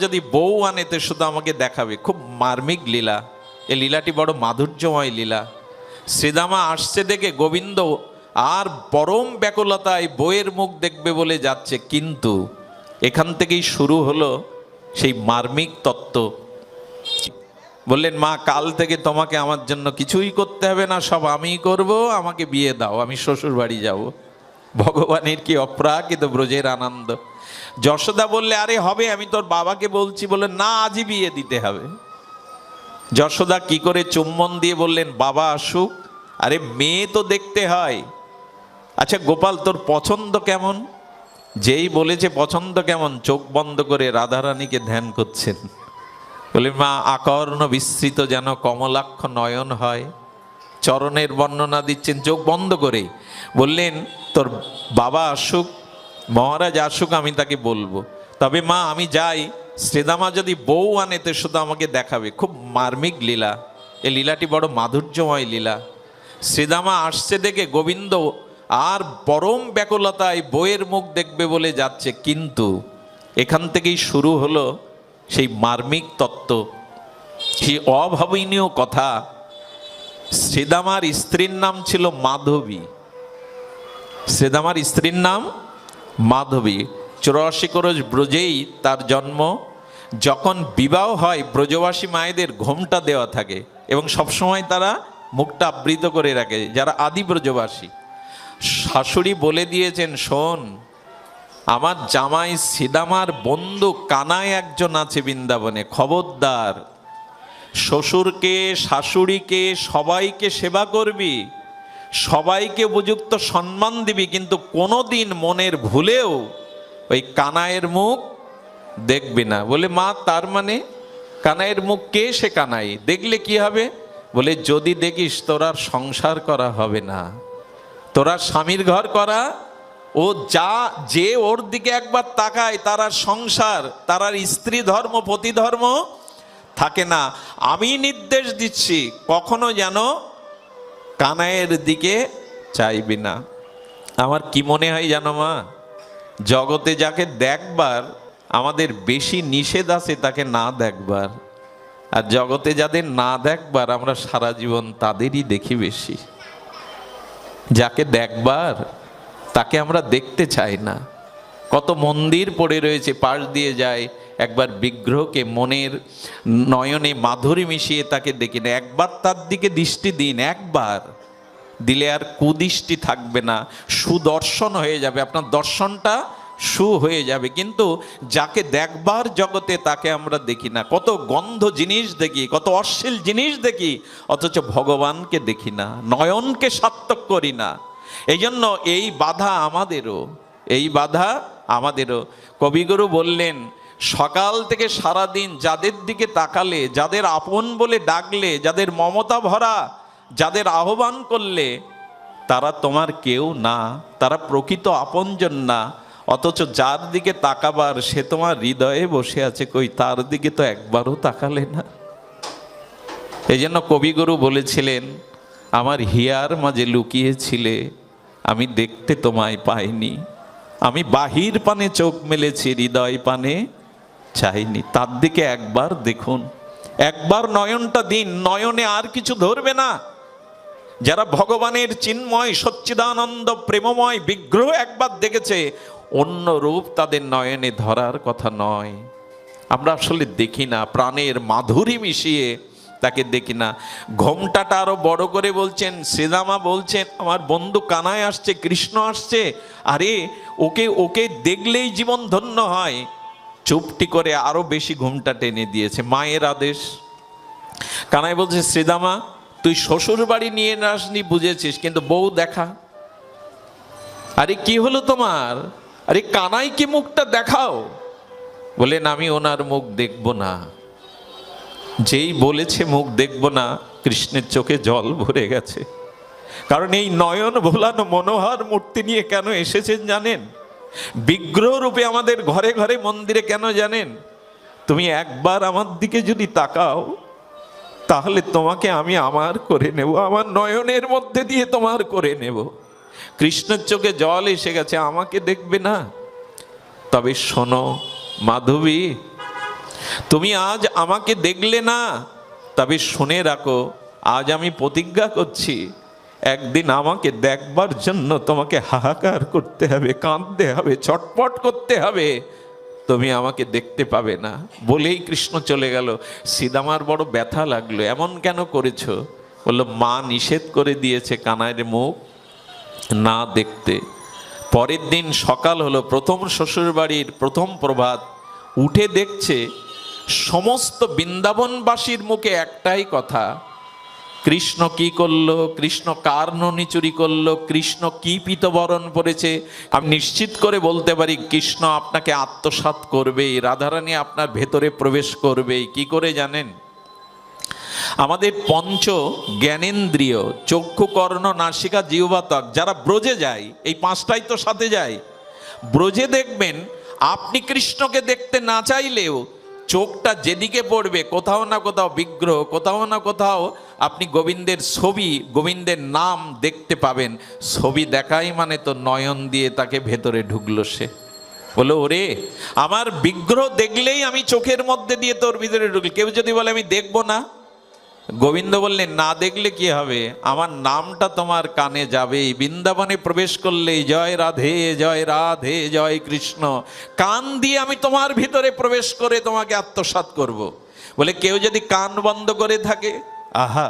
যদি বউ আনে তো শুধু আমাকে দেখাবে। খুব মার্মিক লীলা, এই লীলাটি বড় মাধুর্যময় লীলা। শ্রীদামা আসছে দেখে গোবিন্দ আর পরম ব্যাকুলতায় বউয়ের মুখ দেখবে বলে যাচ্ছে, কিন্তু এখান থেকেই শুরু হলো সেই মার্মিক তত্ত্ব। বললেন, মা কাল থেকে তোমাকে আমার জন্য কিছুই করতে হবে না, সব আমিই করব, আমাকে বিয়ে দাও, আমি শ্বশুর বাড়ি যাব। ভগবানের কি অপ্রাকৃত ব্রজের আনন্দ। যশোদা বললে, আরে হবে, আমি তোর বাবাকে বলছি। বলে, না, আজই বিয়ে দিতে হবে। যশোদা কি করে চুম্বন দিয়ে বললেন, বাবা আসুক। আরে মেয়ে তো দেখতে হয়। আচ্ছা গোপাল, তোর পছন্দ কেমন? যেই বলেছে পছন্দ কেমন, চোখ বন্ধ করে রাধারানীকে ধ্যান করছেন। বলে, মা আকর্ণ বিস্তৃত যেন কমলাক্ষ নয়ন হয়, চরণের বর্ণনা দিচ্ছেন চোখ বন্ধ করে। বললেন, তোর বাবা আসুক, মহারাজ আসুক, আমি তাকে বলবো। তবে মা আমি যাই, শ্রীদামা যদি বউ আনে তো শুধু আমাকে দেখাবে। খুব মার্মিক লীলা, এই লীলাটি বড় মাধুর্যময় লীলা। শ্রীদামা আসছে দেখে গোবিন্দ আর পরম ব্যাকুলতায় বউয়ের মুখ দেখবে বলে যাচ্ছে, কিন্তু এখান থেকেই শুরু হলো সেই মার্মিক তত্ত্ব, সেই অভাবনীয় কথা। শ্রীদামার স্ত্রীর নাম ছিল মাধবী। শ্রীদামার স্ত্রীর নাম মাধবী। 84 ক্রোশ ব্রজেই তার জন্ম। যখন বিবাহ হয় ব্রজবাসী মায়েদের ঘোমটা দেওয়া থাকে এবং সবসময় তারা মুখটা আবৃত করে রাখে, যারা আদি ব্রজবাসী। শাশুড়ি বলে দিয়েছেন, শোন, আমার জামাই শ্রীদামার বন্ধু কানাই একজন আছে বৃন্দাবনে, খবরদার, শ্বশুরকে শাশুড়িকে সবাইকে সেবা করবি, সবাইকে উপযুক্ত সম্মান দিবি, কিন্তু কোনোদিন মনের ভুলেও ওই কানাইয়ের মুখ দেখবি না। বলে, মা তার মানে কানাইয়ের মুখ কে? সে কানাই, দেখলে কি হবে? বলে, যদি দেখিস তোর আর সংসার করা হবে না, তোরা স্বামীর ঘর করা, ও যে ওর দিকে একবার তাকায় তার আর সংসার, তার আর স্ত্রী ধর্ম পতি ধর্ম থাকে না। আমি নির্দেশ দিচ্ছি, কখনো যেন কানাইয়ের দিকে চাইবি না। আমার কি মনে হয় জানো মা, জগতে যাকে দেখবার আমাদের বেশি নিষেধ আছে তাকে না দেখবার, আর জগতে যাদের না দেখবার আমরা সারা জীবন তাদেরই দেখি বেশি। যাকে দেখবার তাকে আমরা দেখতে চাই না। কত মন্দির পড়ে রয়েছে, পাশ দিয়ে যায়, একবার বিগ্রহকে মনের নয়নে মাধুরী মিশিয়ে তাকে দেখি না। একবার তার দিকে দৃষ্টি দিন, একবার দিলে আর কুদৃষ্টি থাকবে না, সুদর্শন হয়ে যাবে, আপনার দর্শনটা সু হয়ে যাবে। কিন্তু যাকে দেখবার জগতে তাকে আমরা দেখি না। কত গন্ধ জিনিস দেখি, কত অশ্লীল জিনিস দেখি, অথচ ভগবানকে দেখি না, নয়নকে সার্থক করি না। এই জন্য এই বাধা আমাদেরও, এই বাধা আমাদেরও। কবিগুরু বললেন, সকাল থেকে সারাদিন যাদের দিকে তাকালে, যাদের আপন বলে ডাকলে, যাদের মমতা ভরা, যাদের আহ্বান করলে, তারা তোমার কেউ না, তারা প্রকৃত আপনজন না। অথচ যার দিকে তাকাবার সে তোমার হৃদয়ে বসে আছে, কই তার দিকে তো একবারও তাকালে না। এই জন্য কবিগুরু বলেছিলেন, আমার হিয়ার মাঝে লুকিয়েছিলে, আমি দেখতে তোমায় পাইনি, আমি বাহির পানে চোখ মেলেছি, হৃদয় পানে চাইনি। তার দিকে একবার দেখুন, একবার নয়নটা দিন, নয়নে আর কিছু ধরবে না। যারা ভগবানের চিন্ময় সচ্চিদানন্দ প্রেমময় বিগ্রহ একবার দেখেছে, অন্য রূপ তাদের নয়নে ধরার কথা নয়। আমরা আসলে দেখি না, প্রাণের মাধুরী মিশিয়ে তাকে দেখি না। ঘোমটাটা আরো বড় করে বলছেন, শ্রীদামা বলছেন, আমার বন্ধু কানাই আসছে, কৃষ্ণ আসছে, আরে ওকে ওকে দেখলেই জীবন ধন্য হয়। চুপটি করে আরো বেশি ঘোমটা টেনে দিয়েছে, মায়ের আদেশ। কানাই বলছে, শ্রীদামা তুই শ্বশুর বাড়ি নিয়ে আসনি বুঝেছিস, কিন্তু বউ দেখা। আরে কি হলো তোমার? আরে কানাই কি মুখটা দেখাও। বলেন, আমি ওনার মুখ দেখব না। যেই বলেছে মুখ দেখব না, কৃষ্ণের চোখে জল ভরে গেছে। কারণ এই নয়ন ভোলানো মনোহর মূর্তি নিয়ে কেন এসেছেন জানেন? বিগ্রহ রূপে আমাদের ঘরে ঘরে মন্দিরে কেন জানেন? তুমি একবার আমার দিকে যদি তাকাও, তাহলে তোমাকে আমি আমার করে নেব, আমার নয়নের মধ্যে দিয়ে তোমার করে নেব। কৃষ্ণের চোখে জল এসে গেছে, আমাকে দেখবে না। তবে শোনো মাধবী, তুমি আজ আমাকে দেখলে না, তবে শুনে রাখো, আজ আমি প্রতিজ্ঞা করছি, একদিন আমাকে দেখবার জন্য তোমাকে হাহাকার করতে হবে, কাঁদতে হবে, ছটপট করতে হবে, তুমি আমাকে দেখতে পাবে না। বলেই কৃষ্ণ চলে গেল। শ্রীদামার বড় ব্যথা লাগলো, এমন কেন করেছো? বললো, মা নিষেধ করে দিয়েছে কানাইয়ের মুখ না দেখতে। পরের দিন সকাল হলো, প্রথম শ্বশুর বাড়ির প্রথম প্রভাত, উঠে দেখছে সমস্ত বৃন্দাবনবাসীর মুখে একটাই কথা, কৃষ্ণ কি করলো, কৃষ্ণ কার ননি চুরি করলো, কৃষ্ণ কি পীতবরণ পরেছে। আমি নিশ্চিত করে বলতে পারি, কৃষ্ণ আপনাকে আত্মসাৎ করবেই, রাধারানী আপনার ভেতরে প্রবেশ করবেই। কি করে জানেন? আমাদের পঞ্চ জ্ঞানেন্দ্রিয়, চক্ষু, কর্ণ, নাসিকা, জিহ্বা, ত্বক, যারা ব্রজে যায়, এই পাঁচটাই তো সাথে যায়। ব্রজে দেখবেন, আপনি কৃষ্ণকে দেখতে না চাইলেও চোখটা যেদিকে পড়বে, কোথাও না কোথাও বিগ্রহ, কোথাও না কোথাও আপনি গোবিন্দের ছবি, গোবিন্দের নাম দেখতে পাবেন। ছবি দেখাই মানে তো নয়ন দিয়ে তাকে ভেতরে ঢুকলো সে। বলো, ওরে আমার বিগ্রহ দেখলেই আমি চোখের মধ্যে দিয়ে তোর ভিতরে ঢুকলি। কেউ যদি বলে আমি দেখবো না, গোবিন্দ বললেন, না দেখলে কি হবে, আমার নামটা তোমার কানে যাবেই। বৃন্দাবনে প্রবেশ করলেই জয় রাধে জয় রাধে জয় কৃষ্ণ, কান দিয়ে আমি তোমার ভিতরে প্রবেশ করে তোমাকে আত্মসাৎ করব। বলে কেউ যদি কান বন্ধ করে থাকে, আহা,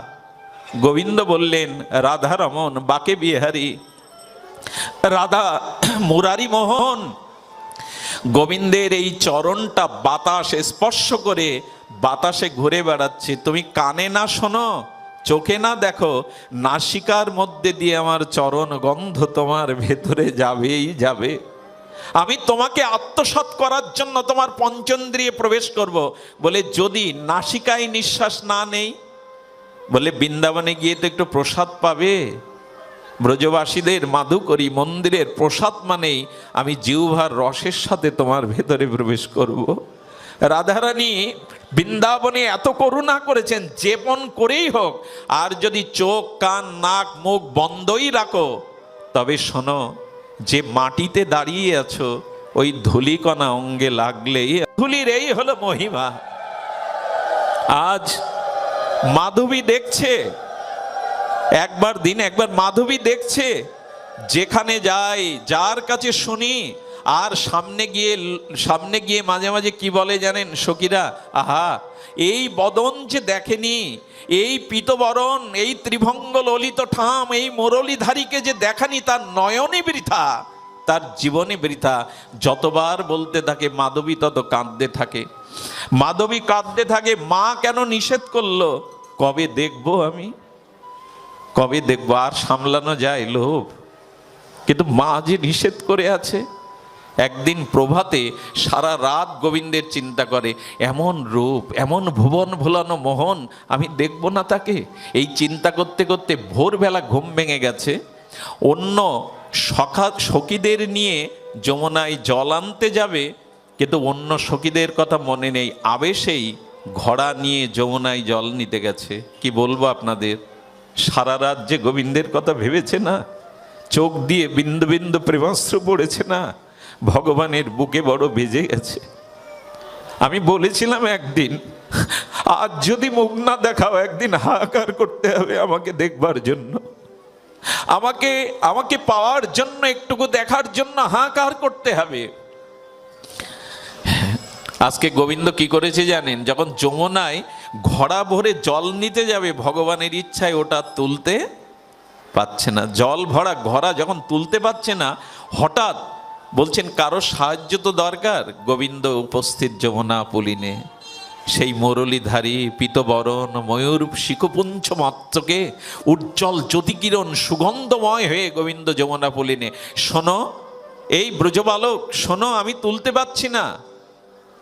গোবিন্দ বললেন, রাধা রমন বাকে বিহারী, রাধা মুরারি মোহন, গোবিন্দের এই চরণটা বাতাস স্পর্শ করে বাতাসে ঘুরে বেড়াচ্ছে। তুমি কানে না শোনো, চোখে না দেখো, নাসিকার মধ্যে দিয়ে আমার চরণ গন্ধ তোমার ভেতরে যাবেই যাবে। আমি তোমাকে আত্মসাৎ করার জন্য তোমার পঞ্চেন্দ্রিয়ে প্রবেশ করব। বলে যদি নাসিকায় নিঃশ্বাস না নেই, বলে বৃন্দাবনে গিয়ে তো একটু প্রসাদ পাবে। ব্রজবাসীদের মাধুকরী মন্দিরের প্রসাদ মানেই আমি জিহ্বার রসের সাথে তোমার ভেতরে প্রবেশ করব। রাধারানী বৃন্দাবনে এত করুণা করেছেন, যেমন করেই হোক, আর যদি চোখ, কান, নাক, মুখ বন্ধই রাখো, তবে শোনো, যে মাটিতে দাঁড়িয়ে আছো, ওই ধূলিকণা অঙ্গে লাগলেই, ধূলির এই হলো মহিমা। আজ মাধবী দেখছে, একবার দিন একবার মাধবী দেখছে, যেখানে যাই, যার কাছে শুনি, আর সামনে গিয়ে মাঝে মাঝে কি বলে জানেন সখীরা, আহা, এই বদন যে দেখেনি, এই পীতবরণ, এই ত্রিভঙ্গ ললিত ঠাম, এই মুরলীধারীকে যে দেখানি, তার নয়নে বৃথা, তার জীবনে বৃথা। যতবার বলতে থাকে মাধবী, তত কাঁদতে থাকে। মাধবী কাঁদতে থাকে, মা কেন নিষেধ করলো, কবে দেখবো আমি, কবে দেখবো। আর সামলানো যায় লোভ, কিন্তু মা যে নিষেধ করে আছে। একদিন প্রভাতে সারা রাত গোবিন্দের চিন্তা করে, এমন রূপ, এমন ভুবন ভোলানো মোহন, আমি দেখব না তাকে। এই চিন্তা করতে করতে ভোরবেলা ঘুম ভেঙে গেছে। অন্য সখীদের নিয়ে যমুনায় জল আনতে যাবে, কিন্তু অন্য সখীদের কথা মনে নেই, আবেশেই ঘোড়া নিয়ে যমুনায় জল নিতে গেছে। কি বলবো আপনাদের, সারা রাত যে গোবিন্দের কথা ভেবেছে না, চোখ দিয়ে বিন্দু বিন্দু প্রেমাস্ত্র পড়েছে না, ভগবানের বুকে বড় বেজে গেছে। আমি বলেছিলাম একদিন, আজ যদি মুখ না দেখাও, একদিন হাহাকার করতে হবে আমাকে দেখবার জন্য, আমাকে পাওয়ার জন্য, একটুকু দেখার জন্য হাহাকার করতে হবে। আজকে গোবিন্দ কি করেছে জানেন? যখন যমুনায় ঘোড়া ভরে জল নিতে যাবে, ভগবানের ইচ্ছায় ওটা তুলতে পাচ্ছে না। জল ভরা ঘোড়া যখন তুলতে পারছে না, হঠাৎ বলছেন কারো সাহায্য তো দরকার। গোবিন্দ উপস্থিত যমুনা পুলিনে, সেই মুরলীধারী পীতবরণ ময়ূর শিখপুঞ্জ মাত্রকে উজ্জ্বল জ্যোতিকিরণ সুগন্ধময় হয়ে গোবিন্দ যমুনা পুলিনে। শোনো এই ব্রজবালক, শোনো, আমি তুলতে পারছি না।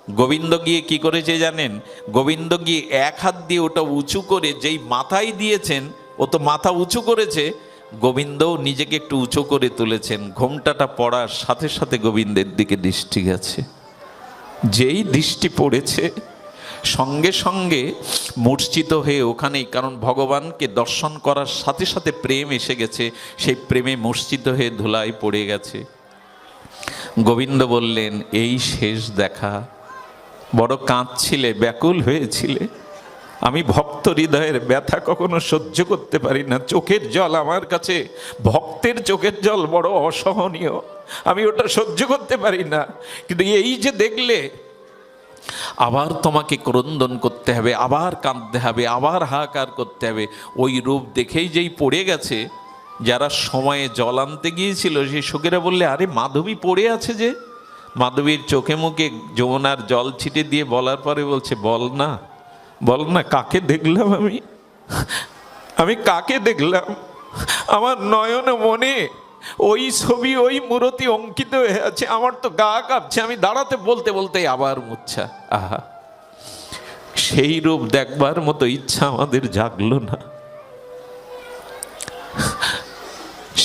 গোবিন্দ গিয়ে কি করেছে জানেন? গোবিন্দ গিয়ে এক হাত দিয়ে ওটা উঁচু করে, যেই মাথায় দিয়েছেন, ও তো মাথা উঁচু করেছে, গোবিন্দও নিজেকে একটু উঁচু করে তুলেছেন। ঘোমটাটা পড়ার সাথে সাথে গোবিন্দের দিকে দৃষ্টি গেছে। যেই দৃষ্টি পড়েছে, সঙ্গে সঙ্গে মূর্ছিত হয়ে ওখানেই, কারণ ভগবানকে দর্শন করার সাথে সাথে প্রেম এসে গেছে, সেই প্রেমে মূর্ছিত হয়ে ধুলায় পড়ে গেছে। গোবিন্দ বললেন, এই শেষ দেখা, বড় কাঁদছিলে, ব্যাকুল হয়েছিলে। আমি ভক্ত হৃদয়ের ব্যথা কখনো সহ্য করতে পারি না। চোখের জল আমার কাছে, ভক্তের চোখের জল বড় অসহনীয়, আমি ওটা সহ্য করতে পারি না। কিন্তু এই যে দেখলে, আবার তোমাকে ক্রন্দন করতে হবে, আবার কাঁদতে হবে, আবার হাহাকার করতে হবে। ওই রূপ দেখেই যেই পড়ে গেছে, যারা সময়ে জল আনতে গিয়েছিল সেই সখীরা বললে, আরে মাধবী পড়ে আছে যে। মাধবীর চোখে মুখে যমুনার জল ছিটে দিয়ে বলার পরে বলছে, বল না, বল না, কাকে দেখলাম আমি কাকে দেখলাম? আমার নয়ন মনে ওই ছবি, ওই মূরতি অঙ্কিত হয়ে আছে। আমার তো গা কাঁপছে, আমি দাঁড়াতে বলতে বলতে আবার মূর্ছা। আহা, সেই রূপ দেখবার মতো ইচ্ছা আমাদের জাগলো না,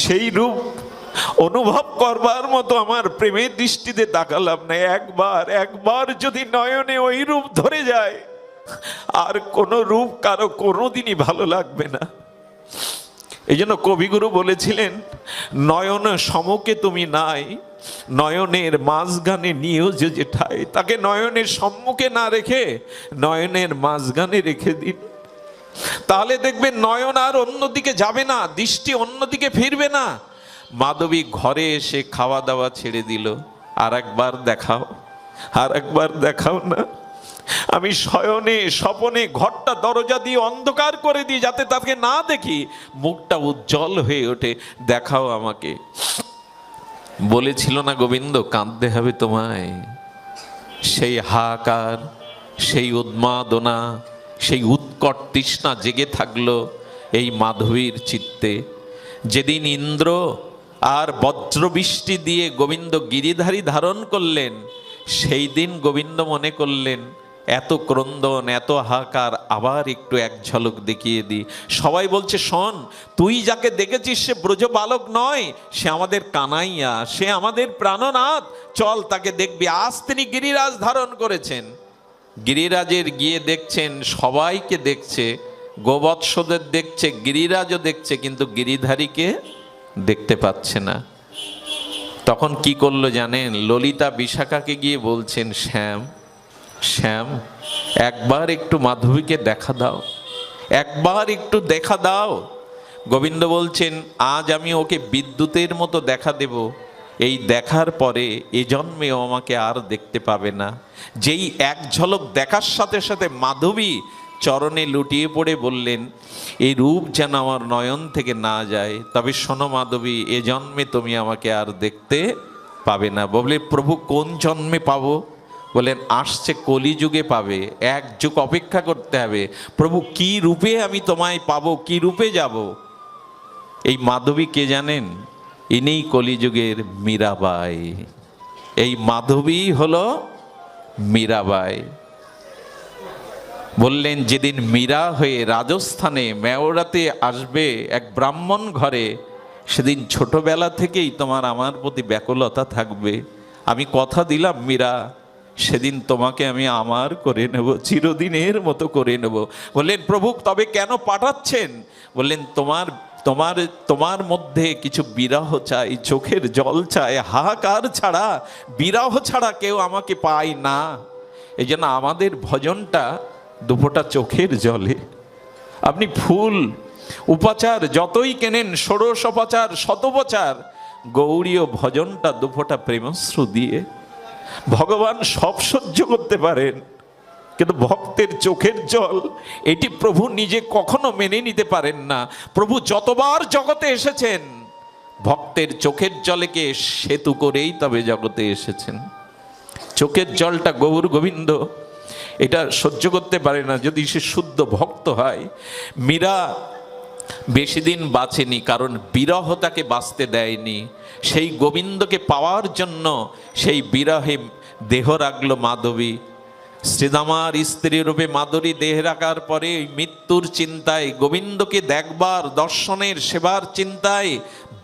সেই রূপ অনুভব করবার মতো আমার প্রেমের দৃষ্টিতে তাকালাম না। একবার যদি নয়নে ওই রূপ ধরে যায়, আর কোন রূপ কারো কোনোদিনই ভালো লাগবে না। এই জন্য কবিগুরু বলেছিলেন, নয়ন সমকে তুমি নাই, নয়নের মাঝগানে নিয়েও যে যেঠায়। তাকে নয়নের সম্মুখে না রেখে নয়নের মাঝগানে রেখে দিন, তাহলে দেখবেন নয়ন আর অন্যদিকে যাবে না, দৃষ্টি অন্যদিকে ফিরবে না। মাধবী ঘরে এসে খাওয়া দাওয়া ছেড়ে দিল। আর একবার দেখাও, আর একবার দেখাও না। আমি শয়নে স্বপনে ঘরটা দরজা দিয়ে অন্ধকার করে দিই, যাতে তাকে না দেখি, মুখটা উজ্জ্বল হয়ে ওঠে, দেখাও আমাকে। বলেছিল না গোবিন্দ, কাঁদতে হবে তোমায়। সেই হাহাকার, সেই উন্মাদনা, সেই উৎকট তৃষ্ণা জেগে থাকলো এই মাধবীর চিত্তে। যেদিন ইন্দ্র আর বজ্রবৃষ্টি দিয়ে গোবিন্দ গিরিধারী ধারণ করলেন, সেই দিন গোবিন্দ মনে করলেন, এত ক্রন্দন, এত হাহাকার, আবার একটু এক ঝলক দেখিয়ে দিই। সবাই বলছে, শোন, তুই যাকে দেখেছিস সে ব্রজ বালক নয়, সে আমাদের কানাইয়া, সে আমাদের প্রাণনাথ, চল তাকে দেখবি। আজ তিনি গিরিরাজ ধারণ করেছেন। গিরিরাজের গিয়ে দেখছেন, সবাইকে দেখছে, গোবৎসদের দেখছে, গিরিরাজও দেখছে, কিন্তু গিরিধারীকে দেখতে পাচ্ছে না। তখন কি করলো জানেন? ললিতা বিশাখাকে গিয়ে বলছেন, শ্যাম, শ্যাম, একবার একটু মাধবীকে দেখা দাও, একবার একটু দেখা দাও। গোবিন্দ বলছেন, আজ আমি ওকে বিদ্যুতের মতো দেখা দেব, এই দেখার পরে এ জন্মেও আমাকে আর দেখতে পাবে না। যেই এক ঝলক দেখার সাথে সাথে মাধবী চরণে লুটিয়ে পড়ে বললেন, এই রূপ যেন আমার নয়ন থেকে না যায়। তবে শোনো মাধবী, এ জন্মে তুমি আমাকে আর দেখতে পাবে না। বলে, প্রভু কোন জন্মে পাবো? বলেন, আসছে কলিযুগে পাবে, এক যুগ অপেক্ষা করতে হবে। প্রভু কি রূপে আমি তোমায় পাবো, কি রূপে যাব? এই মাধবী কে জানেন? ইনি কলিযুগের মীরাবাই। এই মাধবী হলো মীরাবাই। বললেন, যেদিন মীরা হয়ে রাজস্থানে মেওড়াতে আসবে এক ব্রাহ্মণ ঘরে, সেদিন ছোটবেলা থেকেই তোমার আমার প্রতি ব্যাকুলতা থাকবে। আমি কথা দিলাম মীরা, সেদিন তোমাকে আমি আমার করে নেব, চিরদিনের মতো করে নেব। বললেন, প্রভু তবে কেন পাঠাচ্ছেন? বললেন, তোমার তোমার তোমার মধ্যে কিছু বিরহ চাই, চোখের জল চাই, হাহাকার ছাড়া, বিরহ ছাড়া কেউ আমাকে পায় না। এই জন্য আমাদের ভজনটা দুফোঁটা চোখের জলে। আপনি ফুল উপাচার যতই কেনেন, ষোড়শোপচার শতোপচার, গৌরীয় ভজনটা দুফোঁটা প্রেমশ্রু দিয়ে। ভগবান সব সহ্য করতে পারেন, কিন্তু ভক্তের চোখের জল এটি প্রভু নিজে কখনো মেনে নিতে পারেন না। প্রভু যতবার জগতে এসেছেন, ভক্তের চোখের জলকে সেতু করেই তবে জগতে এসেছেন। চোখের জলটা গৌর গোবিন্দ এটা সহ্য করতে পারে না, যদি সে শুদ্ধ ভক্ত হয়। মীরা বেশি দিন বাঁচেনি, কারণ বিরহ তাকে বাঁচতে দেয়নি। সেই গোবিন্দকে পাওয়ার জন্য সেই বিরহে দেহ রাখলো মাধবী। শ্রীদামার স্ত্রী রূপে মাধুরী দেহ রাখার পরে মৃত্যুর চিন্তায়, গোবিন্দকে দেখবার, দর্শনের, সেবার চিন্তায়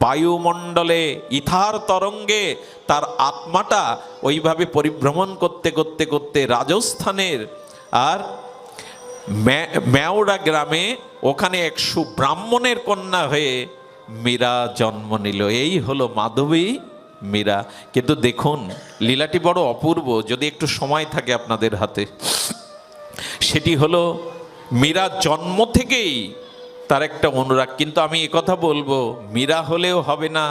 বায়ুমণ্ডলে ইথার তরঙ্গে তার আত্মাটা ওইভাবে পরিভ্রমণ করতে করতে করতে রাজস্থানের আর মেওড়া গ্রামে, ওখানে এক সুব্রাহ্মণের কন্যা হয়ে মীরা জন্ম নিল। এই হলো মাধবী মীরা। কিন্তু দেখুন লীলাটি বড় অপূর্ব, যদি একটু সময় থাকে আপনাদের হাতে। সেটি হলো মীরা জন্ম থেকেই তার একটা অনুরাগ। কিন্তু আমি একথা বলবো, মীরা হলেও হবে না,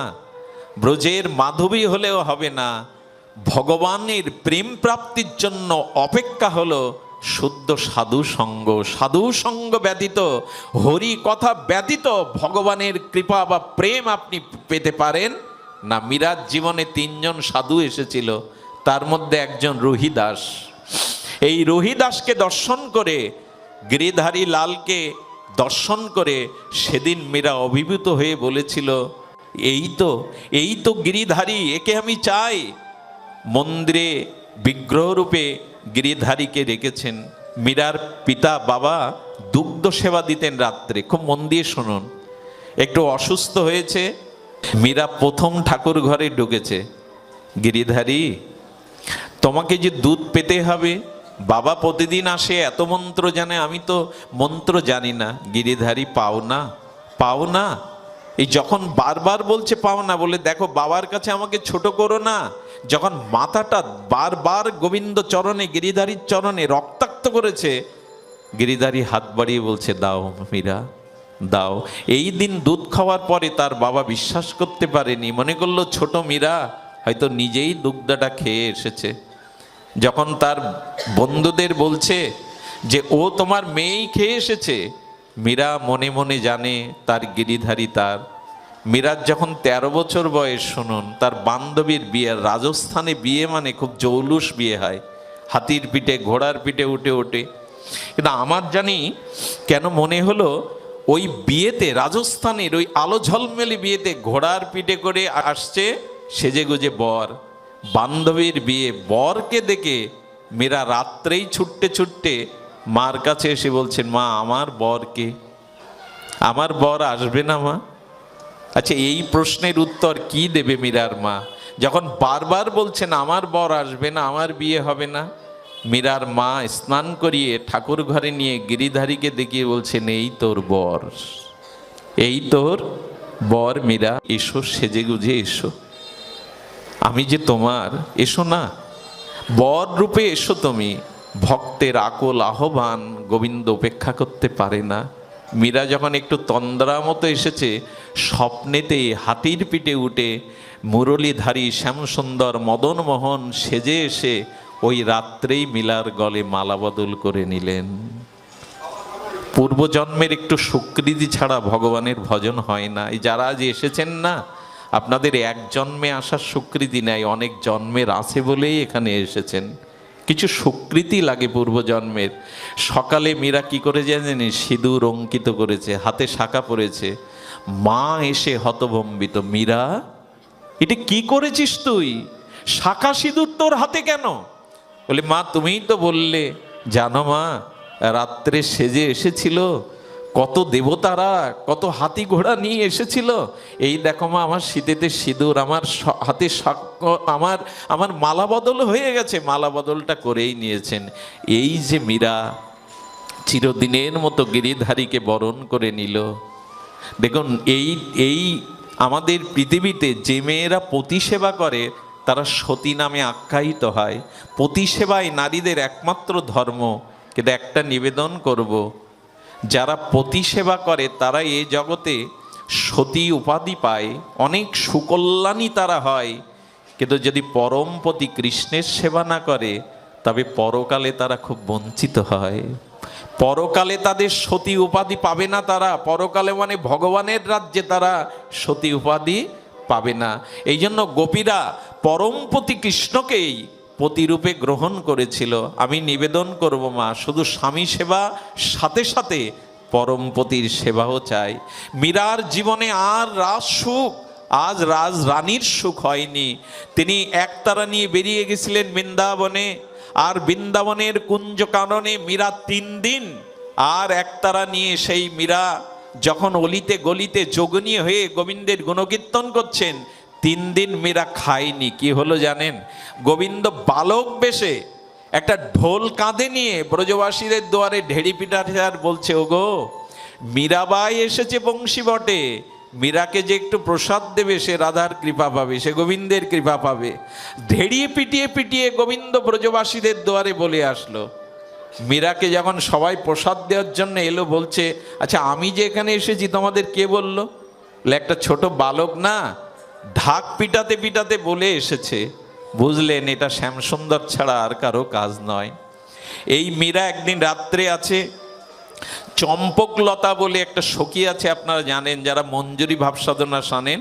ব্রজের মাধবী হলেও হবে না, ভগবানের প্রেম প্রাপ্তির জন্য অপেক্ষা হলো শুদ্ধ সাধু সঙ্গ। সাধু সঙ্গ ব্যতীত, হরি কথা ব্যতীত ভগবানের কৃপা বা প্রেম আপনি পেতে পারেন না। মীরার জীবনে তিনজন সাধু এসেছিল, তার মধ্যে একজন রোহিদাস। এই রোহিদাসকে দর্শন করে, গিরিধারী লালকে দর্শন করে সেদিন মীরা অভিভূত হয়ে বলেছিল, এই তো গিরিধারী, একে আমি চাই। মন্দিরে বিগ্রহরূপে গিরিধারীকে রেখেছেন। মীরার পিতা বাবা দুগ্ধ সেবা দিতেন রাত্রে। খুব মন দিয়ে শুনুন, একটু অসুস্থ হয়েছে, মীরা প্রথম ঠাকুর ঘরে ঢুকেছে। গিরিধারী, তোমাকে যে দুধ পেতে হবে, বাবা প্রতিদিন আসে, এত মন্ত্র জানে, আমি তো মন্ত্র জানি না। গিরিধারী, পাও না। এই যখন বারবার বলছে পাও না, বলে দেখো বাবার কাছে আমাকে ছোট করো না। যখন মাথাটা বারবার গোবিন্দ চরণে, গিরিধারীর চরণে রক্তাক্ত করেছে, গিরিধারী হাত বাড়িয়ে বলছে, দাও মীরা, দাও। এই দিন দুধ খাওয়ার পরে তার বাবা বিশ্বাস করতে পারেনি, মনে করলো ছোট মীরা হয়তো নিজেই দুগ্ধটা খেয়ে এসেছে। যখন তার বন্ধুদের বলছে যে ও তোমার মেয়েই খেয়ে এসেছে, মীরা মনে মনে জানে তার গিরিধারী তার। মীরার যখন 13 বছর বয়স, শুনুন, তার বান্ধবীর বিয়ে, রাজস্থানে বিয়ে মানে খুব জৌলুস বিয়ে হয়, হাতির পিঠে ঘোড়ার পিঠে উঠে ওঠে। কিন্তু আমার জানি কেন মনে হলো ওই বিয়েতে, রাজস্থানের ওই আলো ঝলমেলে বিয়েতে ঘোড়ার পিঠে করে আসছে সেজেগুজে বর। বান্ধবীর বিয়ে, বরকে দেখে মীরা রাত্রেই ছুটতে মার কাছে এসে বলছেন, মা আমার বরকে, আমার বর আসবে না মা? আচ্ছা, এই প্রশ্নের উত্তর কি দেবে মীরার মা যখন বারবার বলছেন আমার বর আসবে না, আমার বিয়ে হবে না? মীরার মা স্নান করিয়ে ঠাকুর ঘরে নিয়ে গিরিধারীকে দেখিয়ে বলছেন, এই তোর বর, এই তোর বর মীরা, এসো সেজে গুজে এসো, আমি যে তোমার, এসো না, বর রূপে এসো তুমি। ভক্তের আকুল আহ্বান গোবিন্দ উপেক্ষা করতে পারে না। মীরা যখন একটু তন্দ্রা মতো এসেছে, স্বপ্নেতে হাতির পিঠে উঠে মুরলীধারী শ্যামসুন্দর মদনমোহন সেজে এসে ওই রাত্রেই মীরার গলে মালা বদল করে নিলেন। পূর্বজন্মের একটু স্বীকৃতি ছাড়া ভগবানের ভজন হয় না। এই যারা আজ এসেছেন না, আপনাদের এক জন্মে আসার স্বীকৃতি নেই, অনেক জন্মের আছে বলেই এখানে এসেছেন। কিছু স্বীকৃতি লাগে পূর্বজন্মের। সকালে মীরা কি করে জানেন? সিঁদুর অঙ্কিত করেছে, হাতে শাঁখা পরেছে। মা এসে হতভম্বিত, মীরা এটা কি করেছিস তুই? শাঁখা সিঁদুর তোর হাতে কেন? বলে, মা তুমিই তো বললে, জানো মা, রাত্রে সেজে এসেছিল কত দেবতারা, কত হাতি ঘোড়া নিয়ে এসেছিল। এই দেখো মা, আমার শীতেতে সিঁদুর, আমার হাতে আমার মালা বদল হয়ে গেছে, মালা বদলটা করেই নিয়েছেন। এই যে মীরা চিরদিনের মতো গিরিধারীকে বরণ করে নিল। দেখুন, এই আমাদের পৃথিবীতে যে মেয়েরা পতি সেবা করে তারা সতী নামে আখ্যায়িত হয়। পতি সেবাই নারীদের একমাত্র ধর্ম। কিন্তু একটা নিবেদন করব, যারা পতি সেবা করে তারা এই জগতে সতী উপাধি পায়, অনেক সুকল্যাণী তারা হয়। কিন্তু যদি পরমপতি কৃষ্ণের সেবা না করে তবে পরকালে তারা খুব বঞ্চিত হয়। পরকালে তাদের সতী উপাধি পাবে না তারা। পরকালে মানে ভগবানের রাজ্যে তারা সতী উপাধি পাবে না। এই জন্য গোপীরা পরমপতি কৃষ্ণকেই পতিরূপে গ্রহণ করেছিল। আমি নিবেদন করব মা, শুধু স্বামী সেবা সাথে সাথে পরমপতির সেবাও চাই। মীরার জীবনে আর রাজ সুখ, আজ রাজ রানীর সুখ হয়নি। তিনি একতারা নিয়ে বেরিয়ে গেছিলেন বৃন্দাবনে, আর বৃন্দাবনের কুঞ্জ কাননে মীরা 3 দিন আর একতারা নিয়ে, সেই মীরা যখন অলিতে গলিতে যোগনী হয়ে গোবিন্দের গুণকীর্তন করছেন, 3 দিন মীরা খায়নি। কি হলো জানেন? গোবিন্দ বালক বেশে একটা ঢোল কাঁধে নিয়ে ব্রজবাসীদের দুয়ারে ঢেড়ি পিটাচ্ছে আর বলছে, ওগো মীরাবাই এসেছে বংশী বটে, মীরাকে যে একটু প্রসাদ দেবে সে রাধার কৃপা পাবে, সে গোবিন্দের কৃপা পাবে। ধেড়িয়ে পিটিয়ে পিটিয়ে গোবিন্দ ব্রজবাসীদের দুয়ারে বলে আসলো। মীরাকে যখন সবাই প্রসাদ দেওয়ার জন্য এলো, বলছে আচ্ছা আমি যে এখানে এসেছি তোমাদের কে বললো? একটা ছোট বালক না, ঢাক পিটাতে পিটাতে বলে এসেছে। বুঝলেন এটা শ্যামসুন্দর ছাড়া আর কারো কাজ নয়। এই মীরা একদিন রাত্রে আছে, চম্পকলতা বলে একটা সখী আছে, আপনারা জানেন যারা মঞ্জুরি ভাবসাধনা শানেন।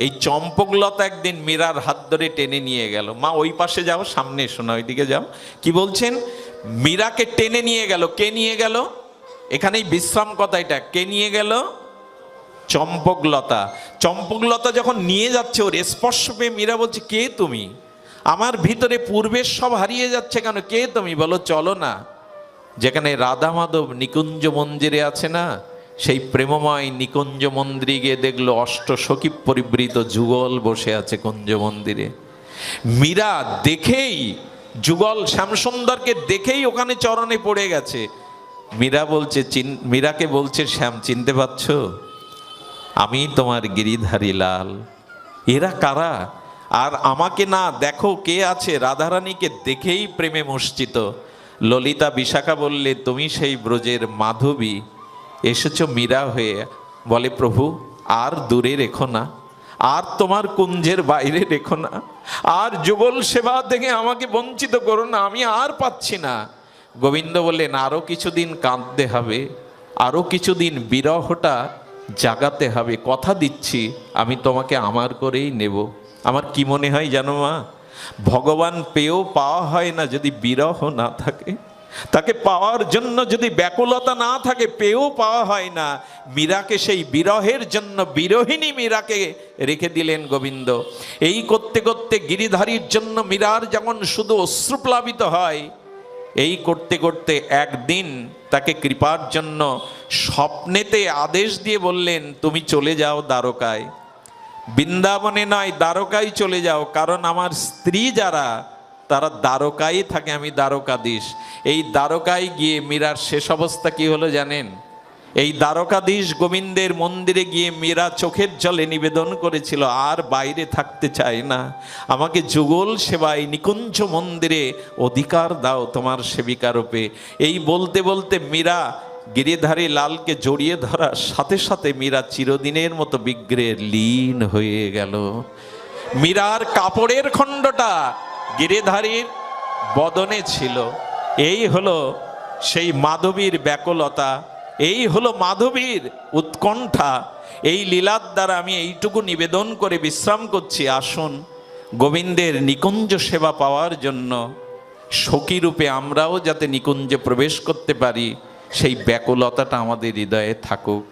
এই চম্পকলতা একদিন মীরার হাত ধরে টেনে নিয়ে গেল। মা ওই পাশে যাও, সামনে এসো না, ওইদিকে যাও। কি বলছেন? মীরাকে টেনে নিয়ে গেল। কে নিয়ে গেল? এখানেই বিশ্রাম কথা, এটা কে নিয়ে গেল? চম্পকলতা। চম্পকলতা যখন নিয়ে যাচ্ছে, ওর স্পর্শ পেয়ে মীরা বলছে কে তুমি? আমার ভিতরে পূর্বের সব হারিয়ে যাচ্ছে কেন? কে তুমি? বলো চলো না, যেখানে রাধা মাধব নিকুঞ্জ মন্দিরে আছে না, সেই প্রেমময় নিকুঞ্জ মন্দিরে গিয়ে দেখলো অষ্টসখী পরিবৃত যুগল বসে আছে কুঞ্জ মন্দিরে। মীরা দেখেই, যুগল শ্যামসুন্দরকে দেখেই ওখানে চরণে পড়ে গেছে। মীরা বলছে, মীরাকে বলছে শ্যাম চিনতে পারছো? আমি তোমার গিরিধারী লাল। এরা কারা? আর আমাকে না দেখো কে আছে? রাধারানীকে দেখেই প্রেমে মূর্ছিত। ললিতা বিশাখা বললে তুমি সেই ব্রজের মাধবী, এসেছো মীরা হয়ে। বলে প্রভু আর দূরে রেখো না, আর তোমার কুঞ্জের বাইরে রেখো না, আর যুগল সেবা থেকে আমাকে বঞ্চিত করো না, আমি আর পাচ্ছি না। গোবিন্দ বললেন আরো কিছুদিন কাঁদতে হবে, আরো কিছুদিন বিরহটা জাগাতে হবে। কথা দিচ্ছি আমি তোমাকে আমার করেই নেব। আমার কি মনে হয় জানো মা, ভগবান পেয়েও পাওয়া হয় না যদি বিরহ না থাকে, তাকে পাওয়ার জন্য যদি ব্যাকুলতা না থাকে পেয়েও পাওয়া হয় না। মীরাকে সেই বিরহের জন্য বিরহিনী মীরাকে রেখে দিলেন গোবিন্দ। এই করতে করতে গিরিধারীর জন্য মীরার যেমন শুধু অশ্রুপ্লাবিত হয়, এই করতে করতে একদিন তাকে কৃপার জন্য স্বপ্নেতে আদেশ দিয়ে বললেন তুমি চলে যাও দ্বারকায়। বৃন্দাবনে নয়, দ্বারকায় চলে যাও, কারণ আমার স্ত্রী যারা তারা দ্বারকায় থাকে, আমি দ্বারকাধীশ। এই দ্বারকায় গিয়ে মীরার শেষ অবস্থা কি হলো জানেন? এই দ্বারকাধীশ গোবিন্দের মন্দিরে গিয়ে মীরা চোখের জলে নিবেদন করেছিল আর বাইরে থাকতে চায় না, আমাকে যুগল সেবায় নিকুঞ্জ মন্দিরে অধিকার দাও তোমার সেবিকা রূপে। এই বলতে বলতে মীরা গিরিধারী লালকে জড়িয়ে ধরার সাথে সাথে মীরা চিরদিনের মতো বিগ্রহে লীন হয়ে গেল। মীরার কাপড়ের খণ্ডটা গিরিধারীর বদনে ছিল। এই হলো সেই মাধবীর ব্যাকুলতা, এই হলো মাধবীর উৎকণ্ঠা। এই লীলার দ্বারা আমি এইটুকু নিবেদন করে বিশ্রাম করছি। আসুন গোবিন্দের নিকুঞ্জ সেবা পাওয়ার জন্য সখী রূপে আমরাও যাতে নিকুঞ্জে প্রবেশ করতে পারি, সেই ব্যাকুলতাটা আমাদের হৃদয়ে থাকুক।